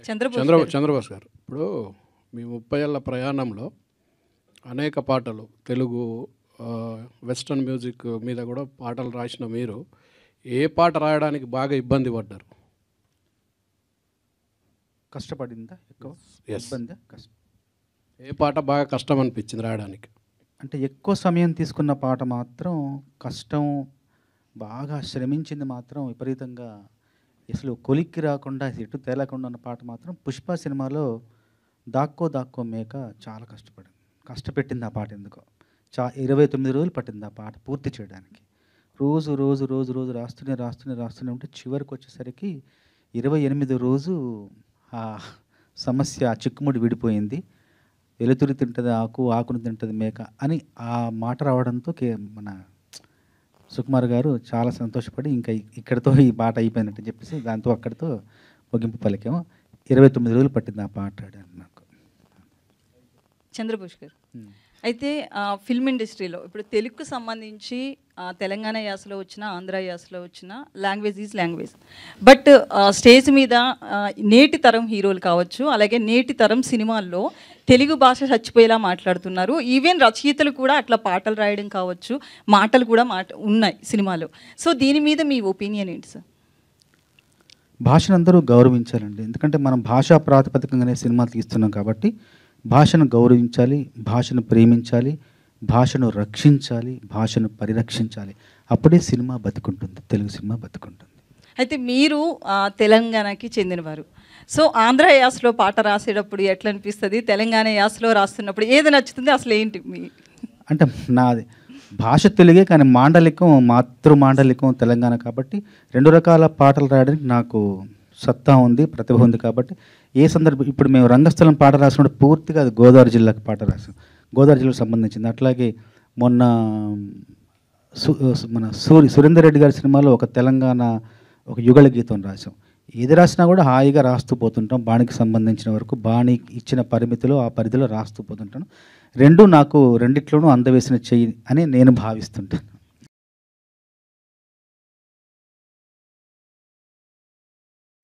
చంద్రబోస్ గారు, ఇప్పుడు మీ 30 ఏళ్ల ప్రయాణంలో అనేక పాటలు తెలుగు వెస్ట్రన్ మ్యూజిక్ మీద కూడా పాటలు రాసిన మీరు ఏ పాట రాయడానికి బాగా ఇబ్బంది పడ్డారు? కష్టపడిందా ఎక్కువ? ఇబ్బంది కష్టం. ఏ పాట బాగా కష్టం అనిపించింది రాయడానికి? అంటే ఎక్కువ సమయం తీసుకున్న పాట మాత్రం కష్టం, బాగా శ్రమించింది మాత్రం విపరీతంగా, అసలు కొలిక్కి రాకుండా ఎటు తేలకుండా ఉన్న పాట మాత్రం పుష్ప సినిమాలో దాక్కో దాక్కో మేక చాలా కష్టపెట్టింది ఆ పాట. ఎందుకో 29 రోజులు పట్టింది ఆ పాట పూర్తి చేయడానికి. రోజు రోజు రోజు రోజు రాస్తూనే ఉంటే చివరికి వచ్చేసరికి 28 రోజు ఆ సమస్య చిక్కుముడి విడిపోయింది. వెలుతురు తింటుంది ఆకు, ఆకును తింటుంది మేక అని ఆ మాట రావడంతో మన సుకుమార్ గారు చాలా సంతోషపడి ఇంకా ఇక్కడితో ఈ పాట అయిపోయిందంటే చెప్పేసి దాంతో అక్కడితో ముగింపు పలికాము. 29 రోజులు పట్టింది ఆ పాట నాకు. చంద్రబోస్ గారు, అయితే ఫిల్మ్ ఇండస్ట్రీలో ఇప్పుడు తెలుగుకు సంబంధించి తెలంగాణ యాసలో వచ్చిన, ఆంధ్ర యాసలో వచ్చిన language is language. But stage మీద నేటి తరం హీరోలు కావచ్చు, అలాగే నేటి తరం సినిమాల్లో తెలుగు భాష చచ్చిపోయేలా మాట్లాడుతున్నారు. ఈవెన్ రచయితలు కూడా అట్లా పాటలు రాయడం కావచ్చు, మాటలు కూడా ఉన్నాయి సినిమాలో. సో దీని మీద మీ ఒపీనియన్ ఏంటి సార్? భాషను అందరూ గౌరవించాలండి. ఎందుకంటే మనం భాషా ప్రాతిపదికంగానే సినిమాలు తీస్తున్నాం కాబట్టి భాషను గౌరవించాలి, భాషను ప్రేమించాలి, భాషను రక్షించాలి, భాషను పరిరక్షించాలి. అప్పుడే సినిమా బతుకుంటుంది, తెలుగు సినిమా బతుకుంటుంది. అయితే మీరు తెలంగాణకి చెందినవారు. సో ఆంధ్ర యాసలో పాట రాసేటప్పుడు ఎట్లా అనిపిస్తుంది, తెలంగాణ యాసలో రాస్తున్నప్పుడు ఏది నచ్చుతుంది, అసలు ఏంటి మీ? అంటే నాది భాష తెలుగే కానీ మాండలికం, మాతృ మాండలికం తెలంగాణ కాబట్టి 2 రకాల పాటలు రాయడానికి నాకు సత్తా ఉంది, ప్రతిభ ఉంది. కాబట్టి ఏ సందర్భం, ఇప్పుడు మేము రంగస్థలం పాట రాసినప్పుడు పూర్తిగా అది గోదావరి జిల్లాకు పాట రాసాం, గోదావరి జిల్లాకు సంబంధించింది. అట్లాగే మొన్న మన సురేందర్ రెడ్డి గారి సినిమాలో ఒక తెలంగాణ ఒక యుగళ గీతం రాసాం. ఏది రాసినా కూడా హాయిగా రాస్తూ పోతుంటాం. బాణికి సంబంధించిన వరకు బాణి ఇచ్చిన పరిమితిలో ఆ పరిధిలో రాస్తూ పోతుంటాను. నాకు రెండిట్లోనూ అందవేసిన చెయ్యి అని నేను భావిస్తుంటాను.